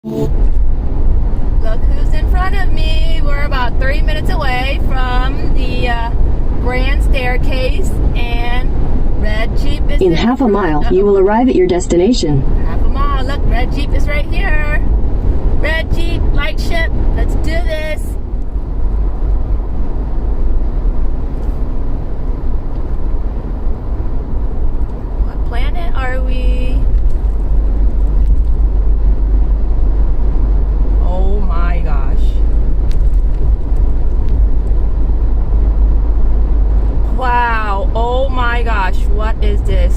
Look who's in front of me. We're about 3 minutes away from the grand staircase, and red Jeep is in half a mile. You will arrive at your destination. Half a mile. Look, red Jeep is right here. Red Jeep, light ship. Let's do this. What planet are we? Oh my gosh. Wow. Oh my gosh. What is this?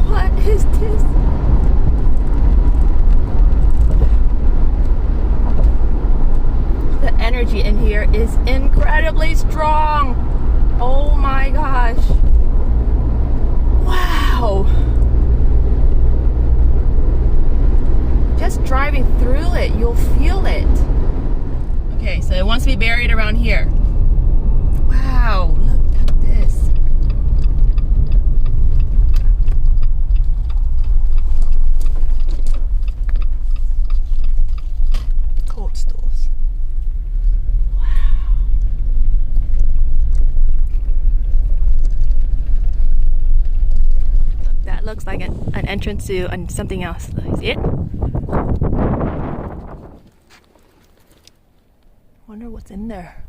What is this? The energy in here is incredibly strong. Oh my gosh. Wow. Just driving through it, you'll feel it. Okay, so it wants to be buried around here. Wow, look at this. Cold stools. That looks like an entrance to something else. See it? Wonder what's in there.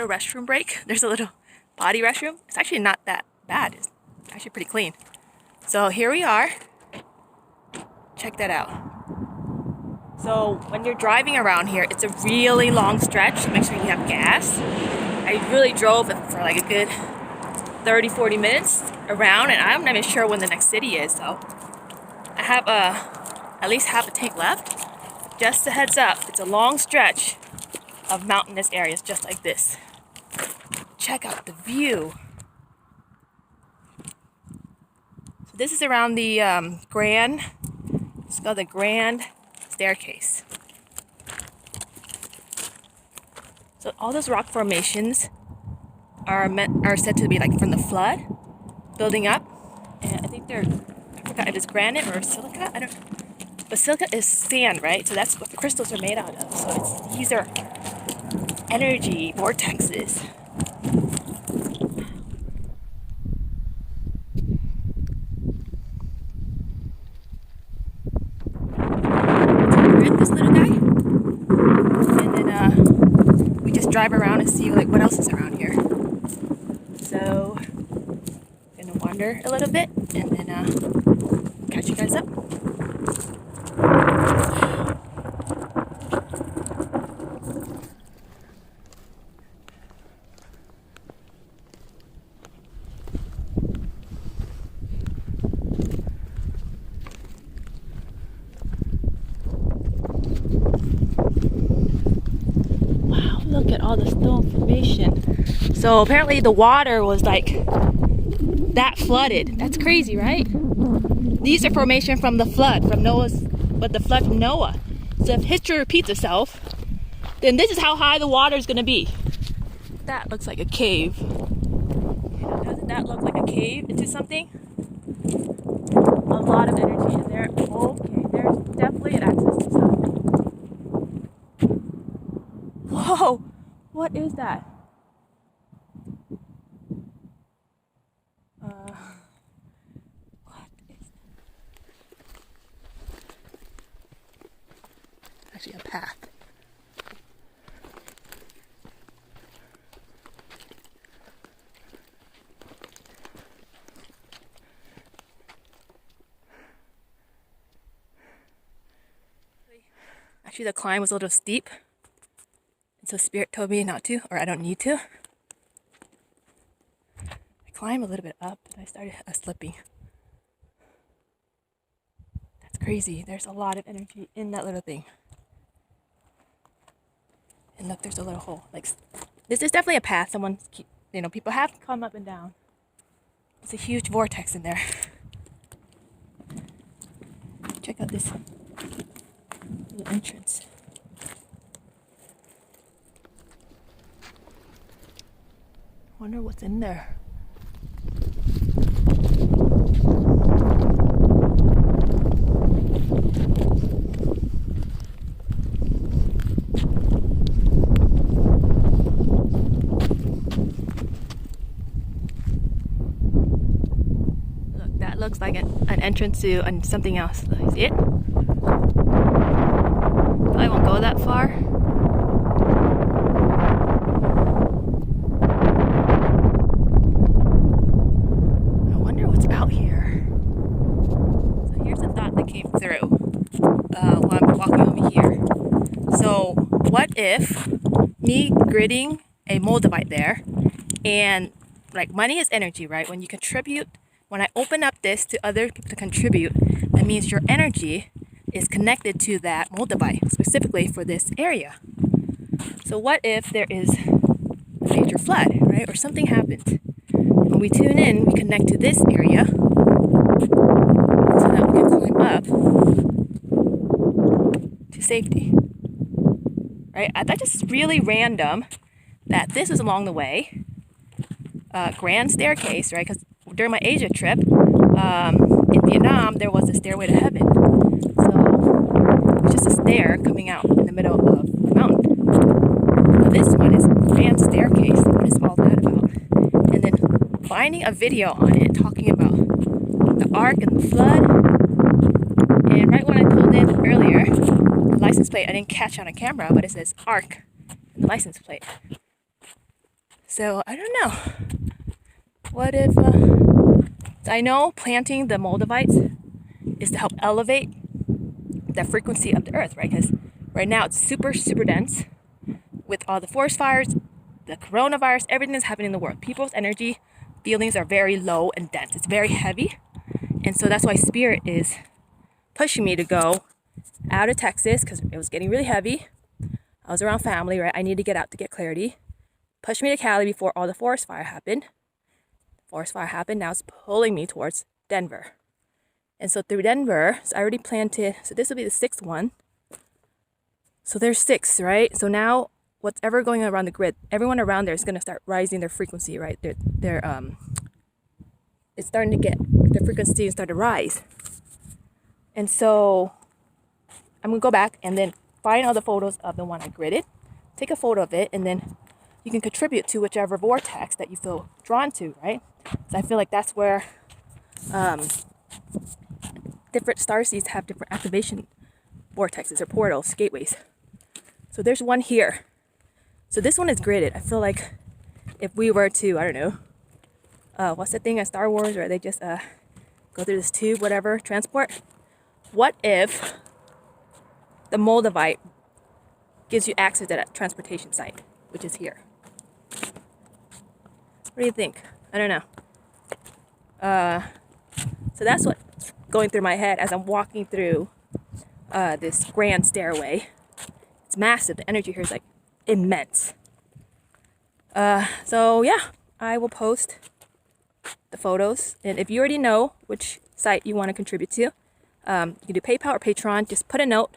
Restroom break. There's a little body restroom. It's actually not that bad. It's actually pretty clean. So here we are. Check that out. So when you're driving around here, it's a really long stretch. Make sure you have gas. I really drove for like a good 30-40 minutes around, and I'm not even sure when the next city is. So I have at least half a tank left. Just a heads up, it's a long stretch of mountainous areas just like this. Check out the view. So this is around the it's called the grand staircase. So all those rock formations are said to be like from the flood building up, and I think I forgot if it's granite or silica. I don't. But silica is sand, right? So that's what the crystals are made out of. So these are energy vortexes. This little guy, and then we just drive around and see like what else is around here. So I'm gonna wander a little bit and then catch you guys up. Look at all the stone formation. So apparently the water was like that flooded. That's crazy, right? These are formation from the flood, the flood from Noah. So if history repeats itself, then this is how high the water is going to be. That looks like a cave. Doesn't that look like a cave into something? A lot of energy in there. Okay, there's definitely an access to something. Whoa, what is that? What is that? Actually, a path. Actually, the climb was a little steep. So Spirit told me not to, or I don't need to. I climbed a little bit up and I started slipping. That's crazy. There's a lot of energy in that little thing. And look, there's a little hole. Like, this is definitely a path. Someone, people have come up and down. It's a huge vortex in there. Check out this little entrance. Wonder what's in there. Look, that looks like an entrance to something else. See it? I won't go that far. Through while I'm walking over here. So what if me gridding a Moldavite there, and like money is energy, right? When you contribute, when I open up this to other people to contribute, that means your energy is connected to that Moldavite, specifically for this area. So what if there is a major flood, right? Or something happens. When we tune in, we connect to this area so that we can climb up to safety, right? That's just really random that this was along the way. Grand staircase, right? Because during my Asia trip in Vietnam, there was a stairway to heaven. So it's just a stair coming out in the middle of the mountain. Now this one is grand staircase. What is all that about? And then finding a video on it talking about the ark and the flood. And right when I pulled in earlier, the license plate I didn't catch on a camera, but it says ark in the license plate. So I don't know. What if I know planting the Moldavites is to help elevate the frequency of the earth, right? Because right now it's super, super dense with all the forest fires, the coronavirus, everything that's happening in the world. People's energy feelings are very low and dense. It's very heavy. And so that's why Spirit is pushing me to go out of Texas because it was getting really heavy. I was around family, right? I need to get out to get clarity. Pushed me to Cali before all the forest fire happened. Forest fire happened. Now it's pulling me towards Denver. And so through Denver, so I already planted, so this will be the 6th one. So there's 6, right? So now what's ever going around the grid, everyone around there is going to start rising their frequency, right? It's starting to get, the frequency start to rise. And so I'm going to go back and then find all the photos of the one I gridded, take a photo of it, and then you can contribute to whichever vortex that you feel drawn to, right? So I feel like that's where different starseeds have different activation vortexes or portals, gateways. So there's one here. So this one is gridded. I feel like if we were to, I don't know, what's the thing at Star Wars where they just go through this tube, whatever, transport? What if the Moldavite gives you access to that transportation site, which is here? What do you think? I don't know. So that's what's going through my head as I'm walking through this grand stairway. It's massive. The energy here is like immense. So yeah, I will post the photos. And if you already know which site you want to contribute to, you can do PayPal or Patreon. Just put a note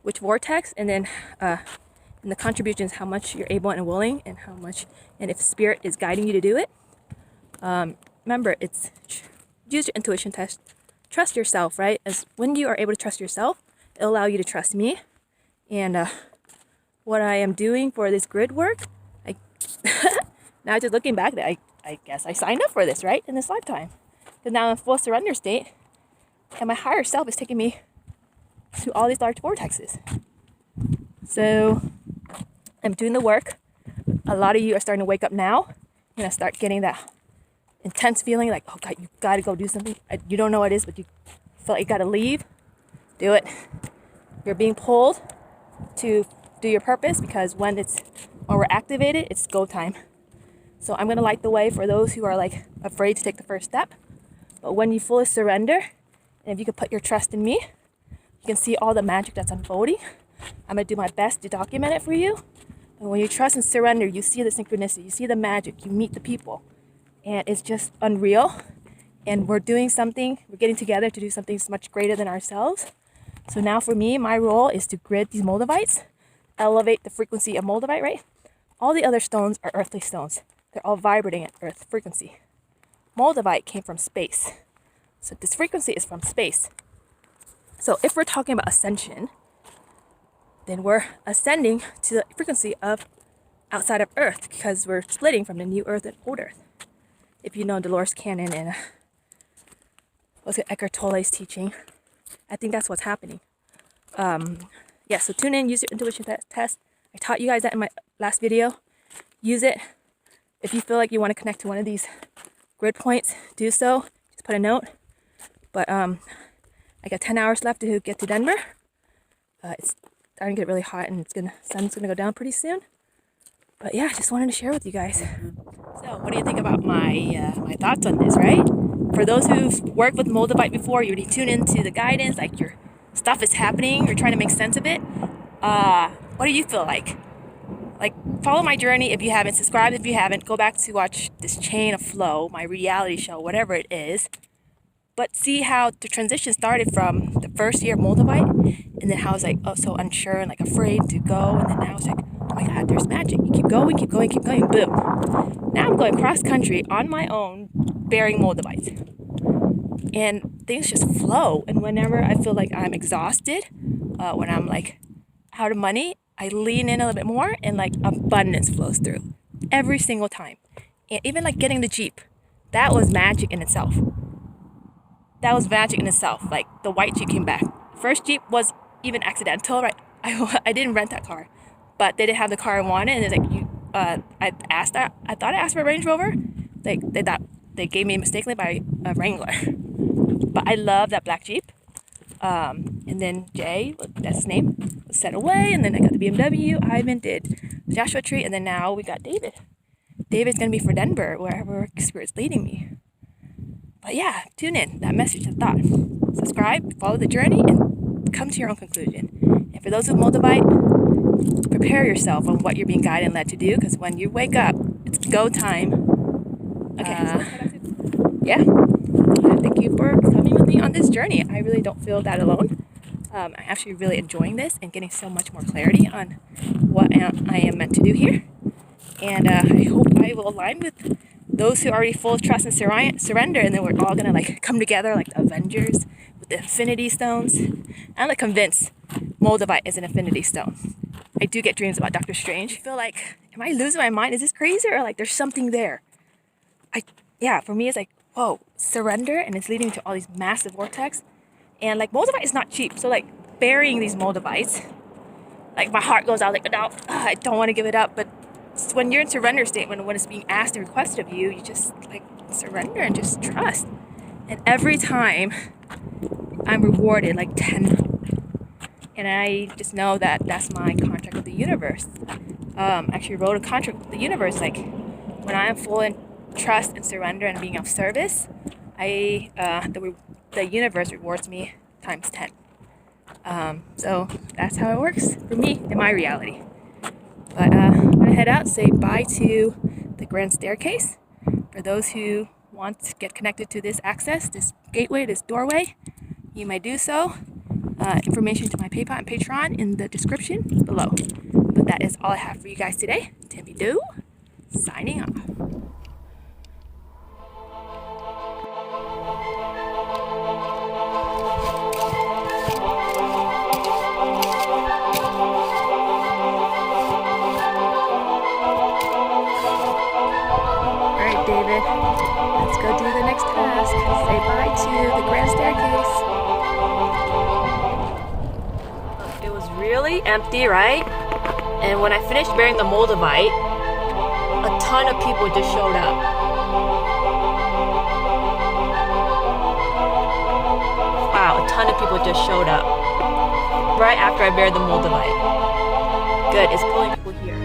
which vortex, and then in the contributions how much you're able and willing, and how much, and if Spirit is guiding you to do it. Remember, it's use your intuition test. Trust yourself, right? As when you are able to trust yourself, it'll allow you to trust me. And what I am doing for this grid work, now just looking back, I guess I signed up for this, right? In this lifetime. Because now I'm in full surrender state, and my higher self is taking me to all these large vortexes. So I'm doing the work. A lot of you are starting to wake up now. You're gonna start getting that intense feeling like, oh God, you gotta go do something. You don't know what it is, but you feel like you gotta leave. Do it. You're being pulled to do your purpose, because when we're activated, it's go time. So I'm gonna light the way for those who are like afraid to take the first step. But when you fully surrender, and if you could put your trust in me, you can see all the magic that's unfolding. I'm gonna do my best to document it for you. And when you trust and surrender, you see the synchronicity, you see the magic, you meet the people. And it's just unreal. And we're doing something, we're getting together to do something much greater than ourselves. So now for me, my role is to grid these Moldavites, elevate the frequency of Moldavite, right? All the other stones are earthly stones. They're all vibrating at earth frequency. Moldavite came from space. So this frequency is from space. So if we're talking about ascension, then we're ascending to the frequency of outside of earth, because we're splitting from the new earth and old earth. If you know Dolores Cannon and Eckhart Tolle's teaching, I think that's what's happening. Yeah, so tune in, use your intuition test. I taught you guys that in my last video. Use it. If you feel like you want to connect to one of these grid points, do so. Just put a note. But I got 10 hours left to get to Denver. It's starting to get really hot, and sun's gonna go down pretty soon. But yeah, just wanted to share with you guys. So what do you think about my thoughts on this, right? For those who've worked with Moldavite before, you already tune into the guidance, like your stuff is happening, you're trying to make sense of it. What do you feel like? Like, follow my journey if you haven't, subscribe if you haven't, go back to watch this chain of flow, my reality show, whatever it is. But see how the transition started from the first year of Moldavite, and then how I was like, oh, so unsure and like afraid to go, and then now it's like, oh my God, there's magic. You keep going, keep going, keep going, boom. Now I'm going cross country on my own, bearing Moldavites. And things just flow. And whenever I feel like I'm exhausted, when I'm like out of money, I lean in a little bit more, and like abundance flows through every single time. And even like getting the Jeep, that was magic in itself. That was magic in itself. Like the white Jeep came back. First Jeep was even accidental, right? I didn't rent that car, but they didn't have the car I wanted, and it's like I thought I asked for a Range Rover. Like they gave me mistakenly by a Wrangler. But I love that black Jeep. And then Jay, that's his name, was set away, and then I got the BMW. Ivan did the Joshua Tree, and then now we got David. David's gonna be for Denver, wherever Spirit's leading me. But yeah, tune in, that message, that thought. Subscribe, follow the journey, and come to your own conclusion. And for those of Moldavite, prepare yourself on what you're being guided and led to do, because when you wake up, it's go time. Okay, yeah. Thank you for coming with me on this journey. I really don't feel that alone. I'm actually really enjoying this and getting so much more clarity on what I am meant to do here. And I hope I will align with those who are already full of trust and surrender, and then we're all gonna like come together like the Avengers with the Infinity Stones. I'm like convinced Moldavite is an Infinity Stone. I do get dreams about Doctor Strange. I feel like, am I losing my mind? Is this crazy, or like there's something there? Yeah, for me it's like, whoa, surrender, and it's leading to all these massive vortex. And like Moldavite is not cheap, so like burying these Moldavites, like my heart goes out like, no, I don't want to give it up. But when you're in surrender state, when it's being asked and requested of you, you just like surrender and just trust. And every time I'm rewarded like 10. And I just know that that's my contract with the universe. I actually wrote a contract with the universe, like when I am full in trust and surrender and being of service, the universe rewards me times 10. So that's how it works for me in my reality. But I'm gonna head out, say bye to the grand staircase. For those who want to get connected to this access, this gateway, this doorway, you may do so. Information to my PayPal and Patreon in the description below. But that is all I have for you guys today. Timmy Doo, signing off. David, let's go do the next task. Say bye to the grand staircase. It was really empty, right? And when I finished bearing the Moldavite, a ton of people just showed up. Wow, a ton of people just showed up right after I bared the Moldavite. good is pulling people here.